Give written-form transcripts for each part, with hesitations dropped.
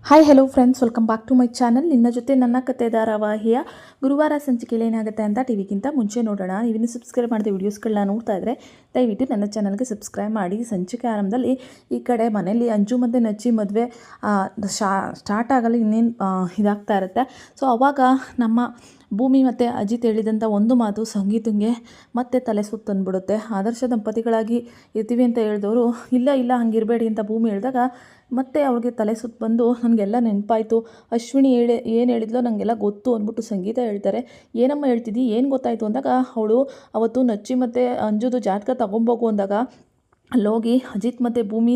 Hi hello friends, welcome back to my channel. ನಿನ್ನ ಜೊತೆ ನನ್ನ ಕತೆ ಧಾರಾವಾಹಿಯ ಗುರುವಾರ ಸಂಚಿಕೆಯಲ್ಲಿ ಏನಾಗುತ್ತೆ ಅಂತ ಟಿವಿಗಿಂತ ಮುಂಚೆ ನೋಡೋಣ. ನೀವಿನ್ನು ಸಬ್ಸ್ಕ್ರೈಬ್ ಮಾಡಿದ ವೀಡಿಯೋಸ್ಗಳನ್ನ ನೋಡ್ತಾ ಇದ್ದರೆ ದಯವಿಟ್ಟು ನನ್ನ ಚಾನಲ್ಗೆ ಸಬ್ಸ್ಕ್ರೈಬ್ ಮಾಡಿ. ಸಂಚಿಕೆ ಆರಂಭದಲ್ಲಿ ಈ ಕಡೆ ಮನೇಲಿ ಅಂಜು ಮತ್ತು ನಚ್ಚಿ ಮದುವೆ ಸ್ಟಾರ್ಟ್ ಆಗಲು ಇನ್ನೇನು ಇದಾಗ್ತಾ ಇರುತ್ತೆ. ಸೊ ಅವಾಗ ನಮ್ಮ ಭೂಮಿ ಮತ್ತು ಅಜಿತ್ ಹೇಳಿದಂಥ ಒಂದು ಮಾತು ಸಂಗೀತಂಗೆ ಮತ್ತೆ ತಲೆ ಸುತ್ತು ಅಂದ್ಬಿಡುತ್ತೆ. ಆದರ್ಶ ದಂಪತಿಗಳಾಗಿ ಇರ್ತೀವಿ ಅಂತ ಹೇಳಿದವರು ಇಲ್ಲ ಹಂಗಿರಬೇಡಿ ಅಂತ ಭೂಮಿ ಹೇಳಿದಾಗ ಮತ್ತೆ ಅವ್ರಿಗೆ ತಲೆ ಸುತ್ತು ಬಂದು ನನಗೆಲ್ಲ ನೆನಪಾಯಿತು, ಅಶ್ವಿನಿ ಏನು ಹೇಳಿದ್ಲೋ ನನಗೆಲ್ಲ ಗೊತ್ತು ಅಂದ್ಬಿಟ್ಟು ಸಂಗೀತ ಹೇಳ್ತಾರೆ. ಏನಮ್ಮ ಹೇಳ್ತಿದ್ದಿ, ಏನು ಗೊತ್ತಾಯಿತು ಅಂದಾಗ ಅವಳು ಅವತ್ತು ನಚ್ಚಿ ಮತ್ತು ಅಂಜುದು ಜಾತಕ ತಗೊಂಬೋಗು ಅಂದಾಗ ಅಲ್ಲೋಗಿ ಅಜಿತ್ ಮತ್ತು ಭೂಮಿ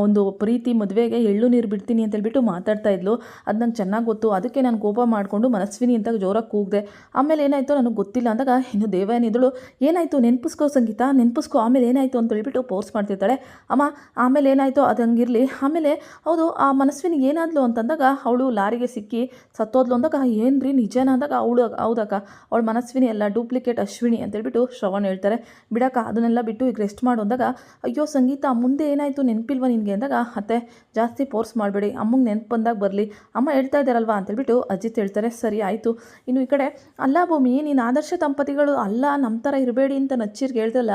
ಒಂದು ಪ್ರೀತಿ ಮದುವೆಗೆ ಎಳ್ಳು ನೀರು ಬಿಡ್ತೀನಿ ಅಂತೇಳ್ಬಿಟ್ಟು ಮಾತಾಡ್ತಾ ಇದ್ಲು. ಅದು ನಂಗೆ ಚೆನ್ನಾಗಿ ಗೊತ್ತು. ಅದಕ್ಕೆ ನಾನು ಕೋಪ ಮಾಡಿಕೊಂಡು ಮನಸ್ವಿನಿ ಅಂತ ಜೋರಾಗಿ ಕೂಗಿದೆ. ಆಮೇಲೆ ಏನಾಯಿತು ನನಗೆ ಗೊತ್ತಿಲ್ಲ ಅಂದಾಗ ಇನ್ನು ದೇವಯಾನಿದಳು ಏನಾಯಿತು ನೆನಪಿಸ್ಕೋ ಸಂಗೀತ, ನೆನಪಿಸ್ಕೋ, ಆಮೇಲೆ ಏನಾಯಿತು ಅಂತ ಹೇಳ್ಬಿಟ್ಟು ಫೋರ್ಸ್ ಮಾಡ್ತಿರ್ತಾಳೆ. ಅಮ್ಮ ಆಮೇಲೆ ಏನಾಯಿತು ಅದು ಹಂಗಿರಲಿ, ಆಮೇಲೆ ಹೌದು ಆ ಮನಸ್ವಿನಿ ಏನಾದ್ಲು ಅಂತಂದಾಗ ಅವಳು ಲಾರಿಗೆ ಸಿಕ್ಕಿ ಸತ್ತೋದ್ಲು ಅಂದಾಗ ಏನು ರೀ ನಿಜನ ಅಂದಾಗ ಅವಳು ಹೌದಕ್ಕ ಅವಳು ಮನಸ್ವಿನಿ ಎಲ್ಲ ಡೂಪ್ಲಿಕೇಟ್ ಅಶ್ವಿನಿ ಅಂತೇಳ್ಬಿಟ್ಟು ಶ್ರವಣ್ ಹೇಳ್ತಾರೆ. ಬಿಡಕ್ಕ ಅದನ್ನೆಲ್ಲ ಬಿಟ್ಟು ಈಗ ರೆಸ್ಟ್ ಮಾಡು ಅಂದಾಗ ಅಯ್ಯೋ ಸಂಗೀತ ಮುಂದೆ ಏನಾಯಿತು ನೆನಪಿಲ್ವ ನಿನಗೆ ಅಂದಾಗ ಅತ್ತೆ ಜಾಸ್ತಿ ಫೋರ್ಸ್ ಮಾಡಬೇಡಿ, ಅಮ್ಮಂಗೆ ನೆನಪು ಬಂದಾಗ ಬರಲಿ, ಅಮ್ಮ ಹೇಳ್ತಾ ಇದ್ದಾರಲ್ವಾ ಅಂತೇಳ್ಬಿಟ್ಟು ಅಜಿತ್ ಹೇಳ್ತಾರೆ. ಸರಿ ಆಯಿತು. ಇನ್ನು ಈ ಕಡೆ ಅಲ್ಲ ಭೂಮಿ ನೀನು ಆದರ್ಶ ದಂಪತಿಗಳು ಅಲ್ಲ ನಮ್ಮ ಥರ ಇರಬೇಡಿ ಅಂತ ನಚ್ಚೀರ್ಗೆ ಹೇಳ್ದಲ್ಲ,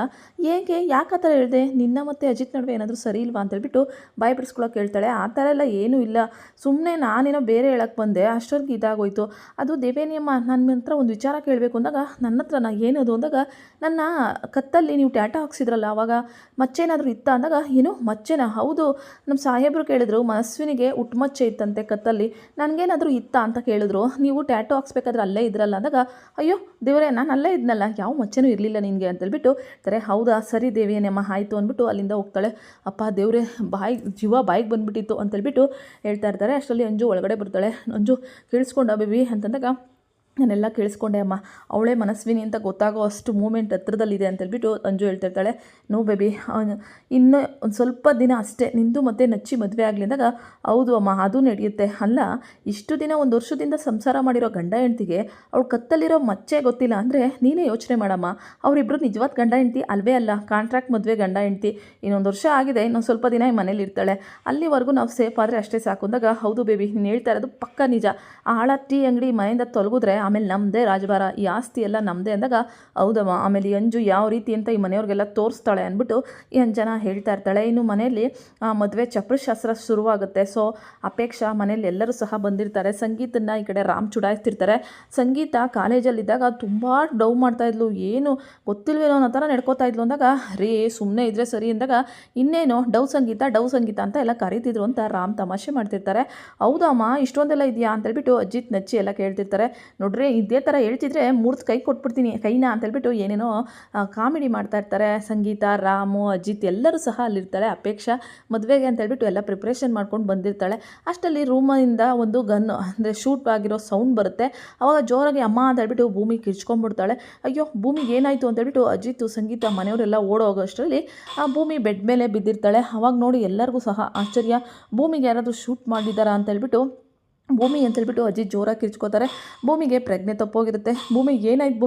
ಯಾಕೆ ಆ ಥರ ಹೇಳಿದೆ, ನಿನ್ನ ಮತ್ತು ಅಜಿತ್ ನಡುವೆ ಏನಾದರೂ ಸರಿ ಇಲ್ವಾ ಅಂತೇಳ್ಬಿಟ್ಟು ಬಾಯಿ ಬಿಡಿಸ್ಕೊಳಕ್ಕೆ ಹೇಳ್ತಾಳೆ. ಆ ಥರ ಎಲ್ಲ ಏನೂ ಇಲ್ಲ, ಸುಮ್ಮನೆ ನಾನೇನೋ ಬೇರೆ ಹೇಳಕ್ಕೆ ಬಂದೆ, ಅಷ್ಟೊರ್ಗೆ ಇದಾಗೋಯ್ತು. ಅದು ದೇವೇನಿಯಮ್ಮ ನನ್ನ ಹತ್ರ ಒಂದು ವಿಚಾರ ಕೇಳಬೇಕು ಅಂದಾಗ ನನ್ನ ಹತ್ರನ ಏನದು ಅಂದಾಗ ನನ್ನ ಕತ್ತಲ್ಲಿ ನೀವು ಟ್ಯಾಟೋ ಹಾಕ್ಸಿದ್ರಲ್ಲ ಆವಾಗ ಮಚ್ಚೇನಾದರೂ ಇತ್ತ ಅಂದಾಗ ಏನು ಮಚ್ಚೆನ, ಹೌದು ನಮ್ಮ ಸಾಹೇಬರು ಕೇಳಿದ್ರು ಮನಸ್ವಿನಿಗೆ ಉಟ್ಮಚ್ಚೆ ಇತ್ತಂತೆ ಕತ್ತಲ್ಲಿ, ನನಗೇನಾದರೂ ಇತ್ತ ಅಂತ ಕೇಳಿದ್ರು, ನೀವು ಟ್ಯಾಟೋ ಹಾಕ್ಸ್ಬೇಕಾದ್ರೆ ಅಲ್ಲೇ ಇದ್ರಲ್ಲ ಅಂದಾಗ ಅಯ್ಯೋ ದೇವರೇ ನಾನು ಅಲ್ಲೇ ಇದ್ನಲ್ಲ, ಯಾವ ಮಚ್ಚೆನೂ ಇರಲಿಲ್ಲ ನಿನಗೆ ಅಂತೇಳ್ಬಿಟ್ಟು ತಾರೆ. ಹೌದಾ ಸರಿ ದೇವಿಯೇನಮ್ಮ ಆಯಿತು ಅಂದ್ಬಿಟ್ಟು ಅಲ್ಲಿಂದ ಹೋಗ್ತಾಳೆ. ಅಪ್ಪ ದೇವರೇ ಜೀವ ಬಾಯಿಗೆ ಬಂದುಬಿಟ್ಟಿತ್ತು ಅಂತೇಳ್ಬಿಟ್ಟು ಹೇಳ್ತಾ ಇರ್ತಾರೆ. ಅಷ್ಟರಲ್ಲಿ ಅಂಜು ಒಳಗಡೆ ಬರ್ತಾಳೆ. ಅಂಜು ಕೇಳಿಸ್ಕೊಂಡ ಬೇಬಿ ಅಂತಂದಾಗ ನಾನೆಲ್ಲ ಕೇಳಿಸ್ಕೊಂಡೆ ಅಮ್ಮ, ಅವಳೇ ಮನಸ್ವಿನಿ ಅಂತ ಗೊತ್ತಾಗೋ ಅಷ್ಟು ಮೂಮೆಂಟ್ ಹತ್ರದಲ್ಲಿದೆ ಅಂತೇಳ್ಬಿಟ್ಟು ಅಂಜು ಹೇಳ್ತಿರ್ತಾಳೆ. ನೋ ಬೇಬಿ ಇನ್ನು ಒಂದು ಸ್ವಲ್ಪ ದಿನ ಅಷ್ಟೇ ನಿಂದು ಮತ್ತು ನಚ್ಚಿ ಮದುವೆ ಆಗಲಿ ಅಂದಾಗ ಹೌದು ಅಮ್ಮ ಅದು ನಡೆಯುತ್ತೆ, ಅಲ್ಲ ಇಷ್ಟು ದಿನ ಒಂದು ವರ್ಷದಿಂದ ಸಂಸಾರ ಮಾಡಿರೋ ಗಂಡ ಹೆಂಡ್ತಿಗೆ ಅವಳು ಕತ್ತಲ್ಲಿರೋ ಮಚ್ಚೆ ಗೊತ್ತಿಲ್ಲ ಅಂದರೆ ನೀನೇ ಯೋಚನೆ ಮಾಡಮ್ಮ, ಅವರಿಬ್ಬರು ನಿಜವಾದ ಗಂಡ ಹೆಂಡ್ತಿ ಅಲ್ವೇ ಅಲ್ಲ, ಕಾಂಟ್ರಾಕ್ಟ್ ಮದುವೆ ಗಂಡ ಹೆಂಡ್ತಿ. ಇನ್ನೊಂದು ವರ್ಷ ಆಗಿದೆ, ಇನ್ನೊಂದು ಸ್ವಲ್ಪ ದಿನ ಮನೇಲಿ ಇರ್ತಾಳೆ, ಅಲ್ಲಿವರೆಗೂ ನಾವು ಸೇಫ್ ಆದರೆ ಅಷ್ಟೇ ಸಾಕು ಅಂದಾಗ ಹೌದು ಬೇಬಿ ನೀನು ಹೇಳ್ತಾ ಇರೋದು ಪಕ್ಕ ನಿಜ, ಆ ಹಾಳ ಟೀ ಅಂಗಡಿ ಮನೆಯಿಂದ ತೊಲಗಿದ್ರೆ ಆಮೇಲೆ ನಮ್ಮದೇ ರಾಜಭಾರ, ಈ ಆಸ್ತಿ ಎಲ್ಲ ನಮ್ಮದೇ ಅಂದಾಗ ಹೌದಮ್ಮ, ಆಮೇಲೆ ಈ ಅಂಜು ಯಾವ ರೀತಿ ಅಂತ ಈ ಮನೆಯವ್ರಿಗೆಲ್ಲ ತೋರಿಸ್ತಾಳೆ ಅಂದ್ಬಿಟ್ಟು ಈ ಅಂಜನ ಹೇಳ್ತಾ ಇರ್ತಾಳೆ. ಇನ್ನು ಮನೆಯಲ್ಲಿ ಮದುವೆ ಚಪ್ರಶಾಸ್ತ್ರ ಶುರುವಾಗುತ್ತೆ. ಸೊ ಅಪೇಕ್ಷಾ ಮನೇಲಿ ಎಲ್ಲರೂ ಸಹ ಬಂದಿರ್ತಾರೆ. ಸಂಗೀತನ ಈ ಕಡೆ ರಾಮ್ ಚುಡಾಯಿಸ್ತಿರ್ತಾರೆ. ಸಂಗೀತ ಕಾಲೇಜಲ್ಲಿದ್ದಾಗ ತುಂಬ ಡವ್ ಮಾಡ್ತಾಯಿದ್ಲು, ಏನು ಗೊತ್ತಿಲ್ವೇನೋ ಅನ್ನೋ ಥರ ನಡ್ಕೋತಾ ಇದ್ಲು ಅಂದಾಗ ರೇ ಸುಮ್ಮನೆ ಇದ್ರೆ ಸರಿ ಅಂದಾಗ ಇನ್ನೇನು ಡವ್ ಸಂಗೀತ ಅಂತ ಎಲ್ಲ ಕರೀತಿದ್ರು ಅಂತ ರಾಮ್ ತಮಾಷೆ ಮಾಡ್ತಿರ್ತಾರೆ. ಹೌದಮ್ಮ ಇಷ್ಟೊಂದೆಲ್ಲ ಇದೆಯಾ ಅಂತೇಳ್ಬಿಟ್ಟು ಅಜಿತ್ ನಚ್ಚಿ ಎಲ್ಲ ಕೇಳ್ತಿರ್ತಾರೆ. ನೋಡ್ರಿ ಇದೇ ಥರ ಹೇಳ್ತಿದ್ರೆ ಮೂರ್ತಿ ಕೈ ಕೊಟ್ಬಿಡ್ತೀನಿ ಕೈನ ಅಂತೇಳ್ಬಿಟ್ಟು ಏನೇನೋ ಕಾಮಿಡಿ ಮಾಡ್ತಾ ಇರ್ತಾರೆ. ಸಂಗೀತ, ರಾಮು, ಅಜಿತ್ ಎಲ್ಲರೂ ಸಹ ಅಲ್ಲಿರ್ತಾಳೆ. ಅಪೇಕ್ಷಾ ಮದುವೆಗೆ ಅಂತೇಳ್ಬಿಟ್ಟು ಎಲ್ಲ ಪ್ರಿಪ್ರೇಷನ್ ಮಾಡ್ಕೊಂಡು ಬಂದಿರ್ತಾಳೆ. ಅಷ್ಟರಲ್ಲಿ ರೂಮಿಂದ ಒಂದು ಗನ್ ಅಂದರೆ ಶೂಟ್ ಆಗಿರೋ ಸೌಂಡ್ ಬರುತ್ತೆ. ಅವಾಗ ಜೋರಾಗಿ ಅಮ್ಮ ಅಂತೇಳ್ಬಿಟ್ಟು ಭೂಮಿ ಕಿರ್ಚ್ಕೊಂಡ್ಬಿಡ್ತಾಳೆ. ಅಯ್ಯೋ ಭೂಮಿಗೆ ಏನಾಯಿತು ಅಂತೇಳ್ಬಿಟ್ಟು ಅಜಿತ್ ಸಂಗೀತ ಮನೆಯವರೆಲ್ಲ ಓಡೋಗೋ ಅಷ್ಟರಲ್ಲಿ ಆ ಭೂಮಿ ಬೆಡ್ ಮೇಲೆ ಬಿದ್ದಿರ್ತಾಳೆ. ಅವಾಗ ನೋಡಿ ಎಲ್ಲರಿಗೂ ಸಹ ಆಶ್ಚರ್ಯ, ಭೂಮಿಗೆ ಯಾರಾದರೂ ಶೂಟ್ ಮಾಡಿದ್ದಾರಾ ಅಂತೇಳ್ಬಿಟ್ಟು ಭೂಮಿ ಅಂತೇಳ್ಬಿಟ್ಟು ಅಜಿತ್ ಜೋರಾಗಿ ಕಿರ್ಚ್ಕೋತಾರೆ. ಭೂಮಿಗೆ ಪ್ರಜ್ಞೆ ತಪ್ಪೋಗಿರುತ್ತೆ. ಭೂಮಿ ಏನಾಯ್ತು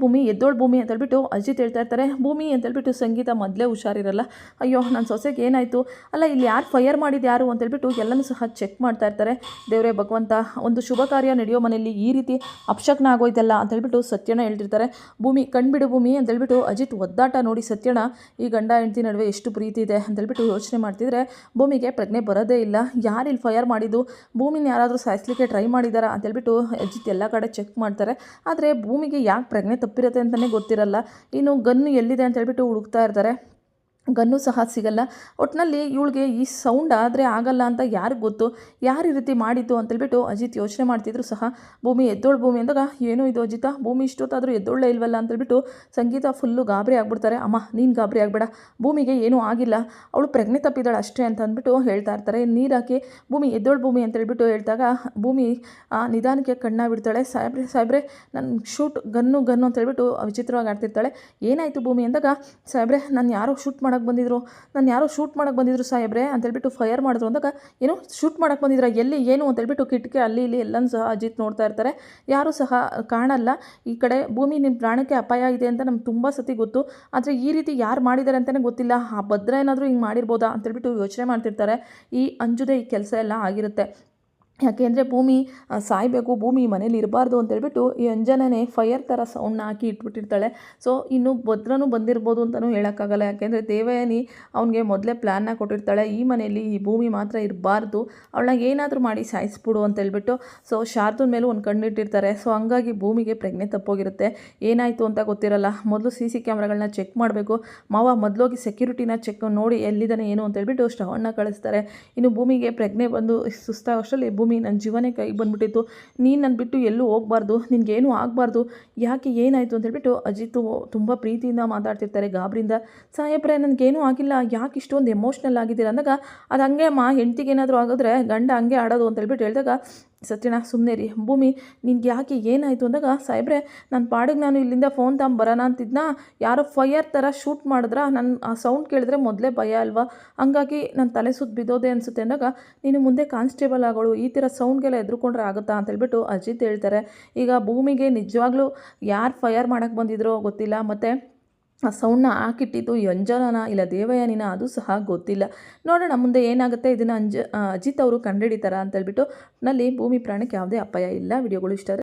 ಭೂಮಿ ಎದ್ದೋಳು ಭೂಮಿ ಅಂತೇಳ್ಬಿಟ್ಟು ಅಜಿತ್ ಹೇಳ್ತಾ ಇರ್ತಾರೆ. ಭೂಮಿ ಅಂತೇಳ್ಬಿಟ್ಟು ಸಂಗೀತ ಮೊದಲೇ ಹುಷಾರಿರಲ್ಲ. ಅಯ್ಯೋ ನನ್ನ ಸೊಸೆಗೆ ಏನಾಯಿತು, ಅಲ್ಲ ಇಲ್ಲಿ ಯಾರು ಫೈರ್ ಮಾಡಿದ್ದು ಯಾರು ಅಂತೇಳ್ಬಿಟ್ಟು ಎಲ್ಲನೂ ಸಹ ಚೆಕ್ ಮಾಡ್ತಾ ಇರ್ತಾರೆ. ದೇವರೇ ಭಗವಂತ, ಒಂದು ಶುಭ ಕಾರ್ಯ ನಡೆಯೋ ಮನೆಯಲ್ಲಿ ಈ ರೀತಿ ಅಪಶಕ್ನ ಆಗೋಯ್ತಲ್ಲ ಅಂತೇಳ್ಬಿಟ್ಟು ಸತ್ಯನ ಹೇಳ್ತಿರ್ತಾರೆ. ಭೂಮಿ ಕಣ್ಬಿಡು ಭೂಮಿ ಅಂತೇಳ್ಬಿಟ್ಟು ಅಜಿತ್ ಒದ್ದಾಟ ನೋಡಿ ಸತ್ಯನ ಈ ಗಂಡ ಹೆಂಡತಿ ನಡುವೆ ಎಷ್ಟು ಪ್ರೀತಿ ಇದೆ ಅಂತೇಳ್ಬಿಟ್ಟು ಯೋಚನೆ ಮಾಡ್ತಿದ್ರೆ ಭೂಮಿಗೆ ಪ್ರಜ್ಞೆ ಬರೋದೇ ಇಲ್ಲ. ಯಾರು ಇಲ್ಲಿ ಫೈರ್ ಮಾಡಿದ್ದು, ಭೂಮಿನ ಯಾರಾದರೂ ಸಾಯಿಸಲಿಕ್ಕೆ ಟ್ರೈ ಮಾಡಿದಾರಾ ಅಂತೇಳ್ಬಿಟ್ಟು ಅಜಿತ್ ಎಲ್ಲ ಕಡೆ ಚೆಕ್ ಮಾಡ್ತಾರೆ. ಆದರೆ ಭೂಮಿಗೆ ಯಾಕೆ ಪ್ರಜ್ಞೆ ತಪ್ಪಿರುತ್ತೆ ಅಂತಲೇ ಗೊತ್ತಿರಲ್ಲ. ಇನ್ನು ಗನ್ನು ಎಲ್ಲಿದೆ ಅಂತೇಳ್ಬಿಟ್ಟು ಹುಡುಕ್ತಾ ಇರ್ತಾರೆ. ಗನ್ನು ಸಹ ಸಿಗಲ್ಲ. ಒಟ್ಟಿನಲ್ಲಿ ಇವಳಿಗೆ ಈ ಸೌಂಡ್ ಆದರೆ ಆಗಲ್ಲ ಅಂತ ಯಾರಿಗೆ ಗೊತ್ತು, ಯಾರು ಈ ರೀತಿ ಮಾಡಿದ್ದು ಅಂತೇಳ್ಬಿಟ್ಟು ಅಜಿತ್ ಯೋಚನೆ ಮಾಡ್ತಿದ್ರು ಸಹ ಭೂಮಿ ಎದ್ದೋಳು ಭೂಮಿ ಅಂದಾಗ ಏನೋ ಇದು ಅಜಿತ, ಭೂಮಿ ಇಷ್ಟೊತ್ತಾದರೂ ಎದ್ದೊಳ್ಳೆ ಇಲ್ವಲ್ಲ ಅಂತೇಳ್ಬಿಟ್ಟು ಸಂಗೀತ ಫುಲ್ಲು ಗಾಬರಿ ಆಗ್ಬಿಡ್ತಾರೆ. ಅಮ್ಮ ನೀನು ಗಾಬರಿ ಆಗಬೇಡ, ಭೂಮಿಗೆ ಏನೂ ಆಗಿಲ್ಲ, ಅವಳು ಪ್ರಜ್ಞೆ ತಪ್ಪಿದ್ದಾಳೆ ಅಷ್ಟೇ ಅಂತ ಅಂದ್ಬಿಟ್ಟು ಹೇಳ್ತಾ ಇರ್ತಾರೆ. ನೀರು ಹಾಕಿ ಭೂಮಿ ಎದ್ದೋಳು ಭೂಮಿ ಅಂತೇಳ್ಬಿಟ್ಟು ಹೇಳಿದಾಗ ಭೂಮಿ ನಿಧಾನಕ್ಕೆ ಕಣ್ಣ ಬಿಡ್ತಾಳೆ. ಸಾಹೇಬ್ರೆ ನನ್ನ ಶೂಟ್ ಗನ್ನು ಅಂತೇಳ್ಬಿಟ್ಟು ವಿಚಿತ್ರವಾಗಿ ಆಡ್ತಿರ್ತಾಳೆ. ಏನಾಯಿತು ಭೂಮಿ ಅಂದಾಗ ಸಾಹೇಬ್ರೆ ನಾನು ಯಾರೋ ಶೂಟ್ ಮಾಡೋಕ್ಕೆ ಬಂದಿದ್ರು, ನಾನು ಯಾರೋ ಶೂಟ್ ಮಾಡೋಕ್ಕೆ ಬಂದಿದ್ರು ಸಾಹೇಬ್ರೆ ಅಂತೇಳ್ಬಿಟ್ಟು ಫೈರ್ ಮಾಡಿದ್ರು ಅಂದಾಗ, ಏನು ಶೂಟ್ ಮಾಡೋಕ್ಕೆ ಬಂದಿದ್ರ ಎಲ್ಲಿ ಏನು ಅಂತೇಳ್ಬಿಟ್ಟು ಕಿಟಕಿ ಅಲ್ಲಿ ಇಲ್ಲಿ ಎಲ್ಲನೂ ಸಹ ಅಜಿತ್ ನೋಡ್ತಾ ಇರ್ತಾರೆ. ಯಾರೂ ಸಹ ಕಾಣಲ್ಲ. ಈ ಕಡೆ ಭೂಮಿ ನಿಮ್ಮ ಪ್ರಾಣಕ್ಕೆ ಅಪಾಯ ಇದೆ ಅಂತ ನಮ್ಗೆ ತುಂಬ ಸತಿ ಗೊತ್ತು, ಆದರೆ ಈ ರೀತಿ ಯಾರು ಮಾಡಿದ್ದಾರೆ ಅಂತಲೇ ಗೊತ್ತಿಲ್ಲ, ಆ ಭದ್ರ ಏನಾದರೂ ಹಿಂಗೆ ಮಾಡಿರ್ಬೋದಾ ಅಂತೇಳ್ಬಿಟ್ಟು ಯೋಚನೆ ಮಾಡ್ತಿರ್ತಾರೆ. ಈ ಅಂಜುದೇ ಈ ಕೆಲಸ ಎಲ್ಲ ಆಗಿರುತ್ತೆ. ಯಾಕೆ ಅಂದರೆ ಭೂಮಿ ಸಾಯಬೇಕು, ಭೂಮಿ ಮನೇಲಿ ಇರಬಾರ್ದು ಅಂತೇಳ್ಬಿಟ್ಟು ಈ ಅಂಜನನೇ ಫೈರ್ ಥರ ಸೌಂಡ್ನ ಹಾಕಿ ಇಟ್ಬಿಟ್ಟಿರ್ತಾಳೆ. ಸೊ ಇನ್ನು ಭದ್ರನೂ ಬಂದಿರ್ಬೋದು ಅಂತಲೂ ಹೇಳೋಕ್ಕಾಗಲ್ಲ. ಯಾಕೆಂದರೆ ದೇವಯಾನಿ ಅವನಿಗೆ ಮೊದಲೇ ಪ್ಲ್ಯಾನ್ನ ಕೊಟ್ಟಿರ್ತಾಳೆ, ಈ ಮನೆಯಲ್ಲಿ ಈ ಭೂಮಿ ಮಾತ್ರ ಇರಬಾರ್ದು, ಅವಳನ್ನ ಏನಾದರೂ ಮಾಡಿ ಸಾಯಿಸ್ಬಿಡು ಅಂತೇಳ್ಬಿಟ್ಟು. ಸೊ ಶಾರದನ ಮೇಲೂ ಒಂದು ಕಣ್ಣಿಟ್ಟಿರ್ತಾರೆ. ಸೊ ಹಂಗಾಗಿ ಭೂಮಿಗೆ ಪ್ರಜ್ಞೆ ತಪ್ಪೋಗಿರುತ್ತೆ. ಏನಾಯಿತು ಅಂತ ಗೊತ್ತಿರಲ್ಲ. ಮೊದಲು CC ಕ್ಯಾಮ್ರಾಗಳನ್ನ ಚೆಕ್ ಮಾಡಬೇಕು. ಮಾವ ಮೊದಲೋಗಿ ಸೆಕ್ಯೂರಿಟಿನ ಚೆಕ್ ನೋಡಿ ಎಲ್ಲಿದ್ದಾನೆ ಏನು ಅಂತೇಳ್ಬಿಟ್ಟು ಶ್ರವಣ್ನ ಕಳಿಸ್ತಾರೆ. ಇನ್ನು ಭೂಮಿಗೆ ಪ್ರಜ್ಞೆ ಬಂದು ಸುಸ್ತಾಗೋಷ್ಟರಲ್ಲಿ, ಭೂಮಿ ನನ್ನ ಜೀವನೇ ಕೈಗೆ ಬಂದುಬಿಟ್ಟಿತ್ತು, ನೀನು ನನ್ನ ಬಿಟ್ಟು ಎಲ್ಲೂ ಹೋಗಬಾರ್ದು, ನಿನಗೇನೂ ಆಗಬಾರ್ದು, ಯಾಕೆ ಏನಾಯಿತು ಅಂತೇಳ್ಬಿಟ್ಟು ಅಜಿತ್ ತುಂಬ ಪ್ರೀತಿಯಿಂದ ಮಾತಾಡ್ತಿರ್ತಾರೆ ಗಾಬರಿಯಿಂದ. ಸಾಹೇಬ್ರೆ ನನಗೇನೂ ಆಗಿಲ್ಲ, ಯಾಕೆ ಇಷ್ಟೊಂದು ಎಮೋಷ್ನಲ್ ಆಗಿದ್ದೀರ ಅಂದಾಗ, ಅದು ಹಂಗೆ ಅಮ್ಮ, ಹೆಂಡ್ತಿಗೆ ಏನಾದರೂ ಆಗಿದ್ರೆ ಗಂಡ ಹಂಗೆ ಆಡೋದು ಅಂತೇಳ್ಬಿಟ್ಟು ಹೇಳಿದಾಗ, ಸತ್ಯಣ್ಣ ಸುಮ್ಮನೆ ರೀ, ಭೂಮಿ ನಿನ್ಗೆ ಯಾಕೆ ಏನಾಯಿತು ಅಂದಾಗ, ಸಾಹೇಬ್ರೆ ನನ್ನ ಪಾಡಿಗೆ ನಾನು ಇಲ್ಲಿಂದ ಫೋನ್ ತಗೊಂಬರೋಣ ಅಂತಿದ್ನ, ಯಾರೋ ಫೈರ್ ಥರ ಶೂಟ್ ಮಾಡಿದ್ರ, ನನ್ನ ಆ ಸೌಂಡ್ ಕೇಳಿದ್ರೆ ಮೊದಲೇ ಭಯ ಅಲ್ವಾ, ಹಂಗಾಗಿ ನನ್ನ ತಲೆ ಸುತ್ತ ಬಿದ್ದೋದೆ ಅನಿಸುತ್ತೆ ಅಂದಾಗ, ನೀನು ಮುಂದೆ ಕಾನ್ಸ್ಟೇಬಲ್ ಆಗೋಳು, ಈ ಥರ ಸೌಂಡ್ಗೆಲ್ಲ ಎದ್ರುಕೊಂಡ್ರೆ ಆಗುತ್ತಾ ಅಂತೇಳ್ಬಿಟ್ಟು ಅಜಿತ್ ಹೇಳ್ತಾರೆ. ಈಗ ಭೂಮಿಗೆ ನಿಜವಾಗ್ಲೂ ಯಾರು ಫೈರ್ ಮಾಡೋಕ್ಕೆ ಬಂದಿದ್ರೋ ಗೊತ್ತಿಲ್ಲ, ಮತ್ತು ಆ ಸೌಂಡ್ನ ಹಾಕಿಟ್ಟಿದ್ದು ಅಂಜನನ ಇಲ್ಲ ದೇವಯಾನಿನ ಅದು ಸಹ ಗೊತ್ತಿಲ್ಲ. ನೋಡೋಣ ಮುಂದೆ ಏನಾಗುತ್ತೆ, ಇದನ್ನು ಅಜಿತ್ ಅವರು ಕಂಡುಹಿಡಿತಾರಾ ಅಂತೇಳ್ಬಿಟ್ಟು. ನಲ್ಲಿ ಭೂಮಿ ಪ್ರಾಣಕ್ಕೆ ಯಾವುದೇ ಅಪಾಯ ಇಲ್ಲ. ವಿಡಿಯೋಗಳು ಇಷ್ಟ